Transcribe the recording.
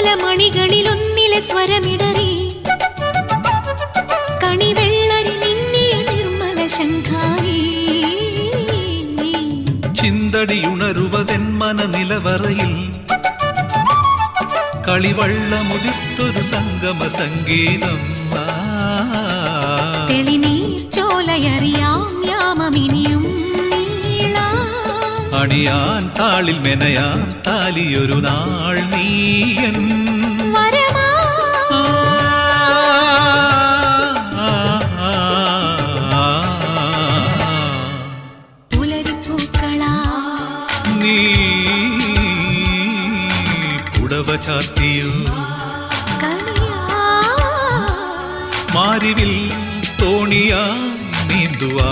മണികളിലൊന്നിലെ സ്വരമിടറി കണിവെള്ളരി മിന്നിയ നിർമ്മല ശങ്കാരി ചിന്തടിയുണരുവതെന്മന നിലവറയിൽ കളിവള്ളമുതിർത്തൊരു സംഗമ സംഗീതം തെളിനീർ ചോലയറിയാം യാമമിനിയും അണിയാൻ താളിൽ മെനയാൻ താലിയൊരു നാൾ നീയൻ പുലരിപ്പൂക്കളാ നീ പുടവ ചാർത്തിയോ മാരിവിൽ തോണിയാ നീന്തുവാ